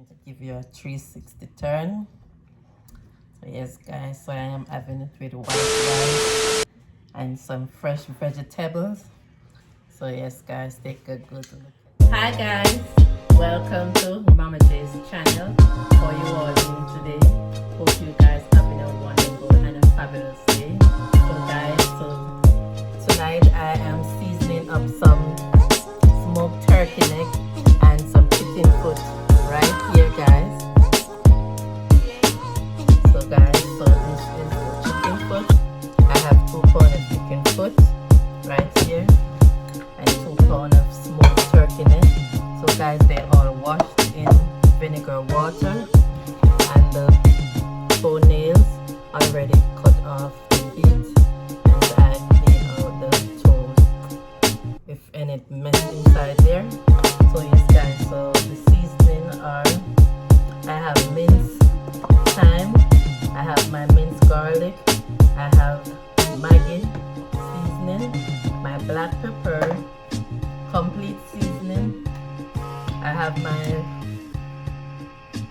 to give you a 360 turn. So yes guys, so I am having it with white rice and some fresh vegetables. So yes guys, take a good look. Hi guys, welcome to Mama J's channel. How you all doing today? Hope you guys having a wonderful and a fabulous day. So guys, so tonight I am seasoning up some smoked turkey neck and some chicken foot right here guys. So guys, so this is the chicken foot. I have 2 pounds of chicken foot right here and 2 pounds of smoked turkey neck. So guys, they are washed in vinegar water and the toenails already cut off the feet, and I clean out the toes if any mess inside there. So yes guys, so the seasoning are, I have minced thyme, I have my minced garlic, I have Maggi seasoning, my black pepper, complete seasoning, I have my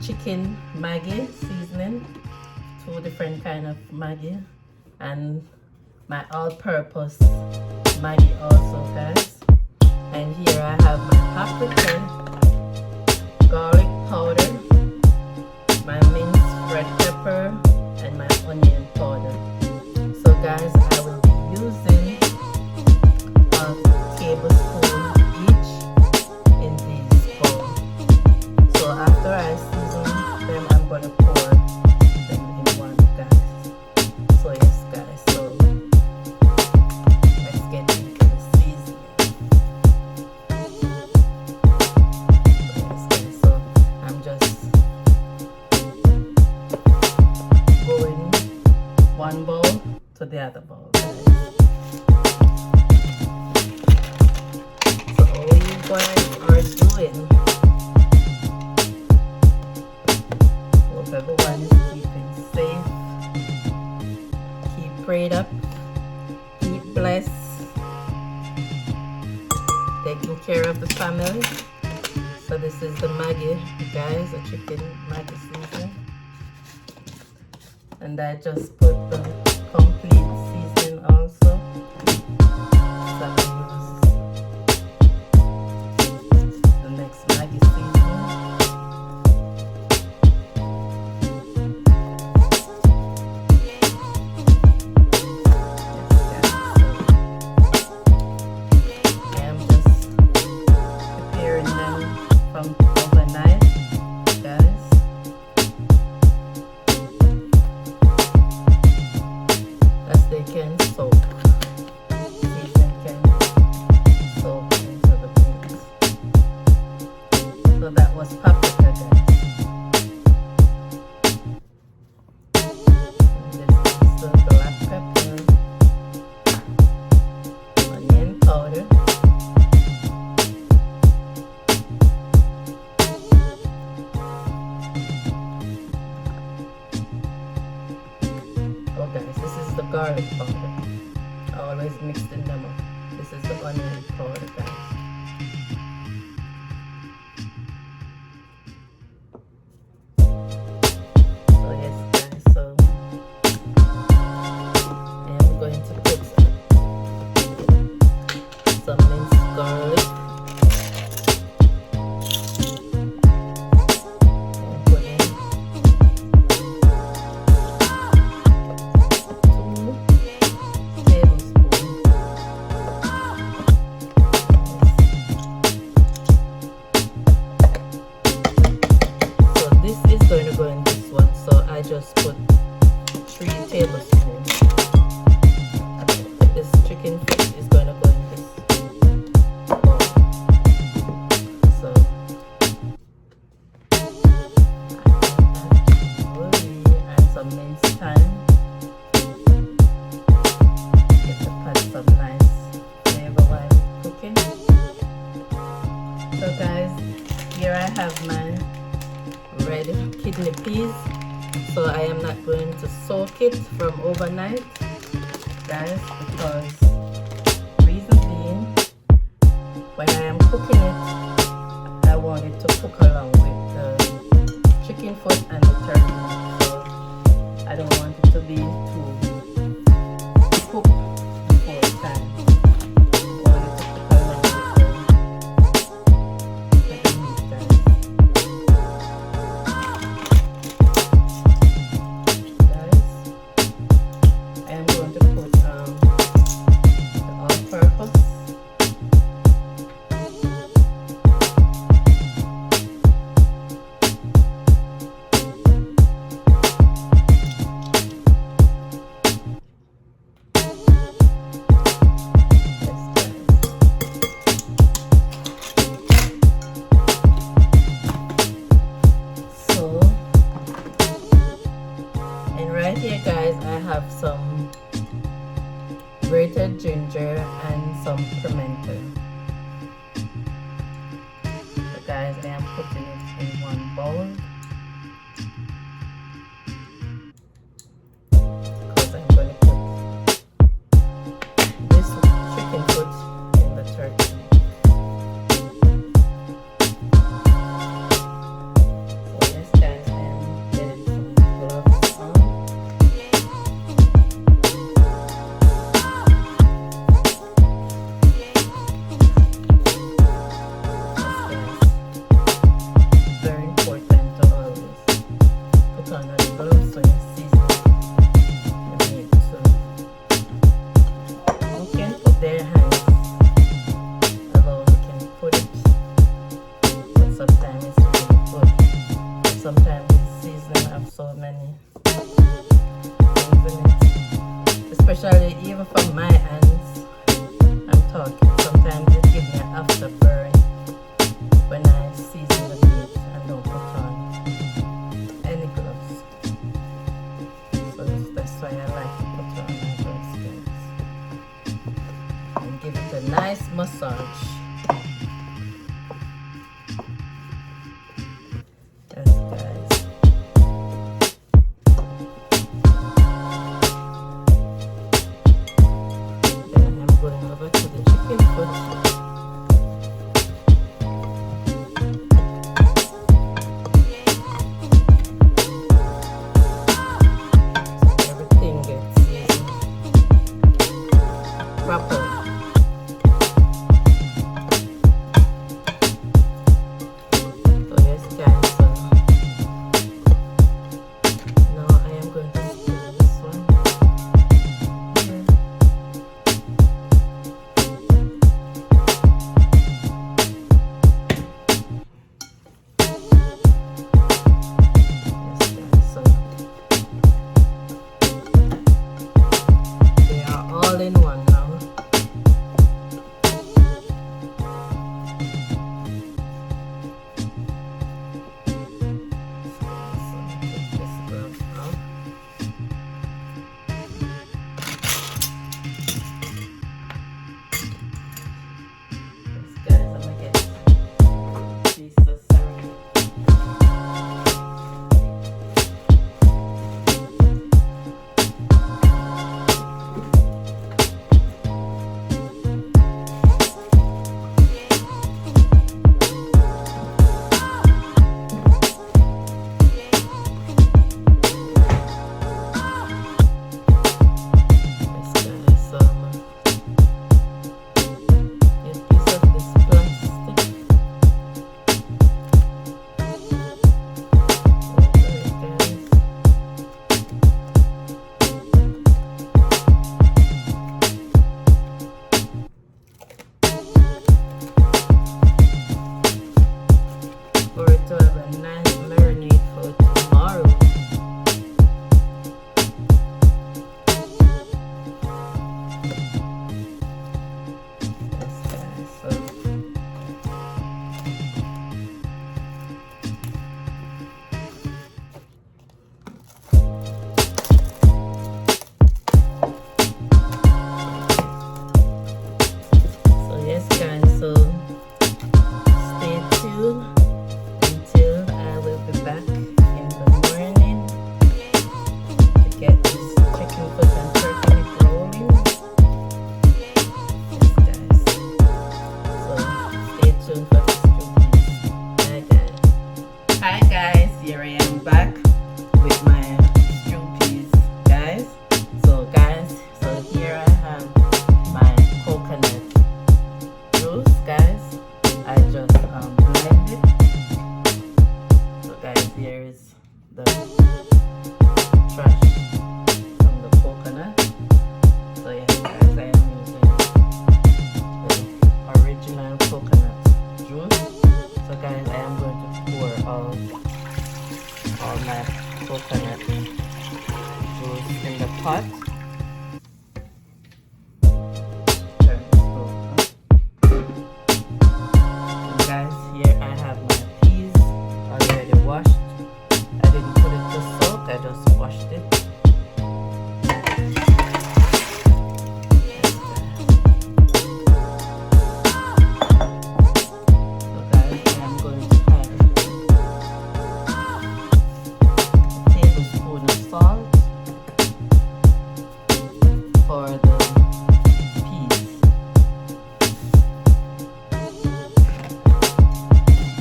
chicken Maggi seasoning, 2 different kind of Maggi, and my all-purpose Maggi also guys. And here I have my paprika, garlic powder, my minced red pepper, and my onion powder. So guys, I will be using a tablespoon each in these bowls. So after I season them, I'm gonna pour them in one guys. So yes guys, so let's get into the seasoning. So yes guys, so I'm just going one bowl to the other bowl guys. So all you guys are doing, hope everyone is keeping safe, keep prayed up, keep blessed, taking care of the family. So this is the Maggi guys, the chicken Maggi seasoning, and I just put the complete seasoning also. So I'm gonna use the next Maggi seasoning. Yes, guys. So I am just preparing them from overnight, guys. As they can soak. Season can soak into the things. So that was paprika guys. And this is the black pepper, onion powder, oh guys, this is the garlic powder. I always mix them up. This is the onion powder guys. So yes guys, so I am going to put some minced garlic and put in 2 tablespoons. So this is going to go in this one, so I just put 3 tablespoons. This chicken feet is going to go in this bowl. So and some minced thyme. Get to put some nice flavor while cooking. So guys, here I have my red kidney peas. So I am not going to soak it from overnight guys, because reason being, when I am cooking it, I want it to cook along with the chicken foot and the turkey neck. So I don't want it to be too cooked before time. I want it to cook along with the meat, guys. I am going to put the all-purpose. Right here, guys, I have some grated ginger and some pimento. So guys, I am putting it in one bowl because I'm going to put this chicken foot in the turkey. So yes, guys, I am getting some gloves on. Sometimes this season have so many things in it, especially even for my hands. I'm talking, sometimes it gives me an afterburn when I season the meat and don't put on any gloves. So that's why I like to put on my gloves, guys, and give it a nice massage. Yes, guys. Then I'm going over to the chicken foot. So everything gets seasoned properly. So yes, guys. Now I am going to do this one here. Yes, guys. So they are all in one now. So take this glove out. Yes, guys, I'm gonna get these salad. Yes, guys, so I'm gonna get piece of this plastic over it, guys. For it to have a nice marinade for tomorrow. Yes, guys, so yes, guys, so stay tuned until I will be back in the morning to get this chicken foot and turkey neck rolling. Yes, guys. So stay tuned for this release. Bye, guys. Hi, guys. Here I am back. blend it. So guys, here is the trash from the coconut. So yes guys, I am using the original coconut juice. So guys, I am going to pour all my coconut juice in the pot. And guys, here I have my peas already washed. I didn't put it to soak, I just washed it. So guys, I am going to add a tablespoon of salt for the peas.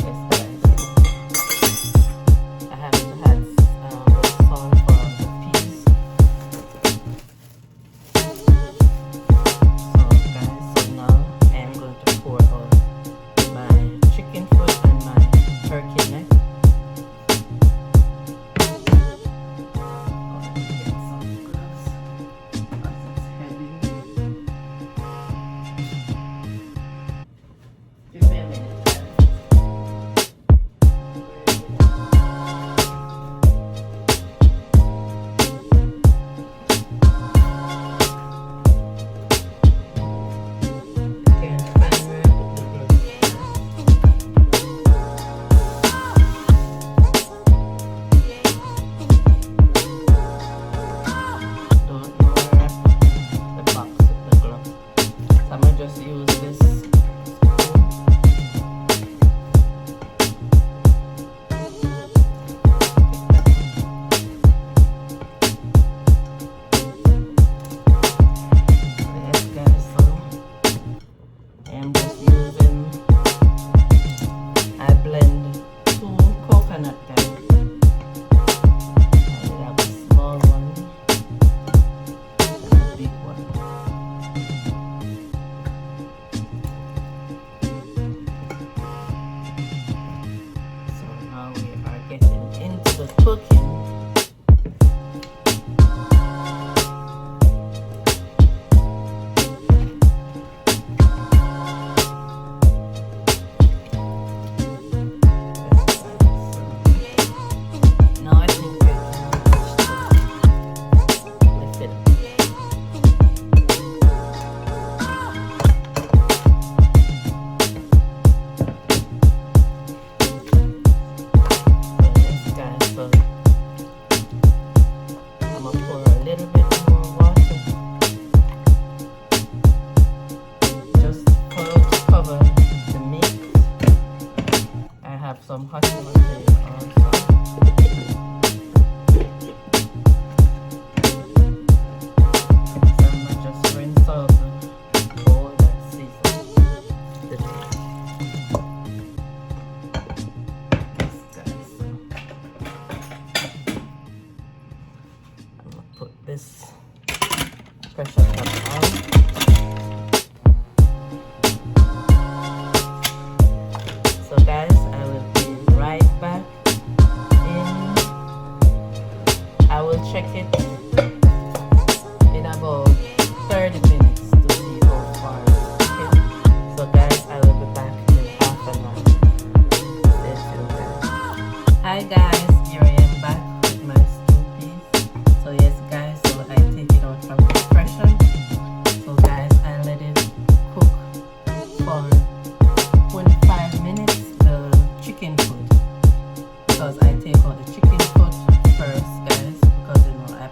Yes guys, I have to add the salt for the peas. So guys, so now I am going to pour on my chicken foot and my turkey neck. Oh, let me get some gloves because it's heavy. Give me a minute, guys. Can't find where I put the gloves. Don't know where I put the box with the gloves. So I'm gonna just use this spoon. Yes guys, so I am just using, I blend 2 coconut guys. I did have a small one and a big one. So now we are getting into the cooking. Now I think I can lift it up. So yes guys, so I'm gonna pour a little bit more water just to cover the meat. I have some hot water here also. So I'm gonna just rinse out the bowl that seasons the meat. Yes guys, so I'm gonna put this pressure cup on. So guys, I will be right back in. I will check it in about 30 minutes to see how far it's cooking. So guys, I will be back in half an hour. Stay tuned guys. Hi guys, here I am back with my stew peas. So yes guys, so I take it out from the pressure. So guys, I let it cook for 25 minutes, the chicken foot, because I take out the chicken foot first guys, because you know I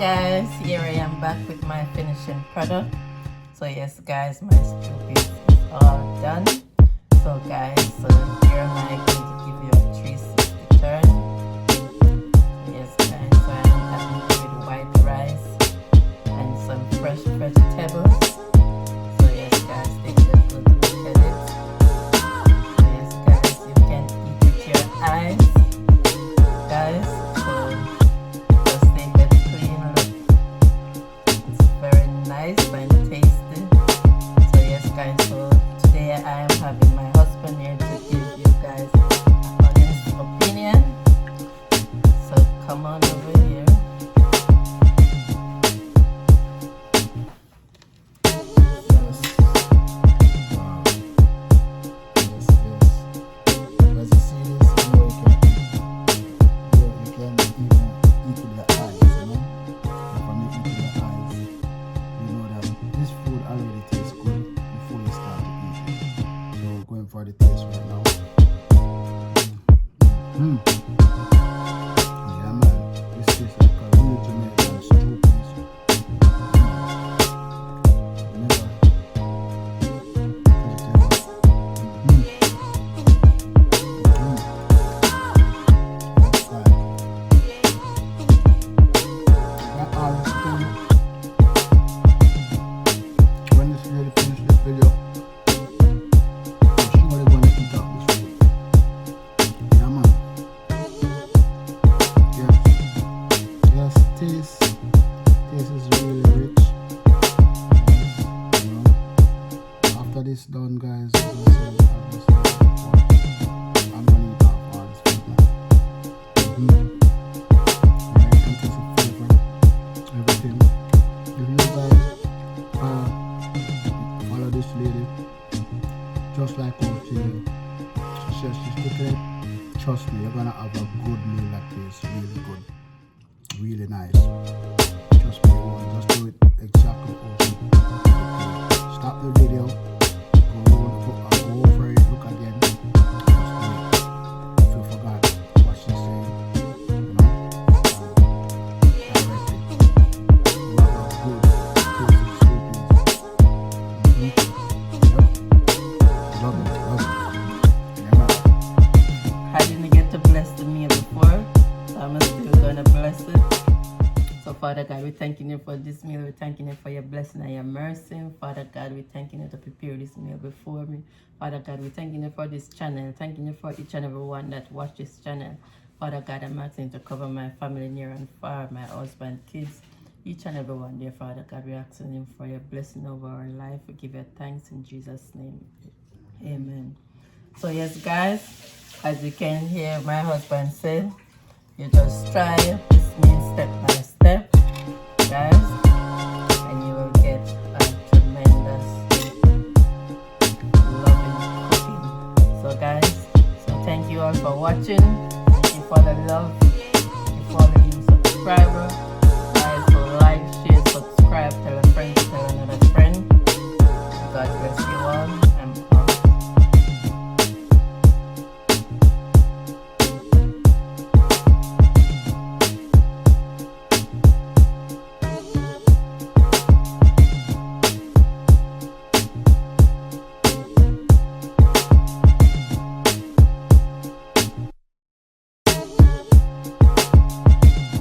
guys, here I am back with my finishing product. So yes guys, my stew is all done. So guys, so here am I going to give you a 360 turn. Yes guys, so I am having it with white rice and some fresh vegetables. So yes guys, take a good look at it. So yes guys, you can eat with your eyes. Guys, so just take that clean look. It's very nice and tasty. So yes guys, so today I am having my husband here to give you guys an honest opinion. So come on over here. Yes. Wow. Yes, yes. As you see this, you know you can even eat with your eyes, you know? And from eating with your eyes, you know that this food already tastes good before you start to eat it. So going for the taste right now. Yeah man, this tastes like a real Jamaican stew piece. Never when this lady finish this video, I'm surely gonna eat up this food. Yeah man. Yes. Yes, taste is really rich. Yes, you know. After this done guys, I'm gonna eat off all this food man. Yeah, you can taste the flavor, everything. If you guys follow this lady, just like how she says she's cooking, trust me, you're gonna have a good meal that tastes really good, really nice. Trust me, you won't just do it exactly how she cooked. Stop the video, go over it, look again, just do it. If you forgot what she's saying, you know, directly. You have a good tasty stew piece. Yep. Love it. Yeah, man. I didn't get to bless the meal before, so I'm still gonna bless it. So Father God, we're thanking you for this meal. We're thanking you for your blessing and your mercy. Father God, we're thanking you to prepare this meal before me. Father God, we're thanking you for this channel. Thanking you for each and every one that watch this channel. Father God, I'm asking you to cover my family near and far, my husband, kids, each and every one there. Father God, we're asking you for your blessing over our life. We give you thanks in Jesus' name. Amen. So yes guys, as you can hear my husband say, you just try this meal step by step, guys, and you will get a tremendous loving cooking. So guys, so thank you all for watching. Thank you for the love. Thank you for the new subscriber. Guys, so like, share, subscribe, tell a friend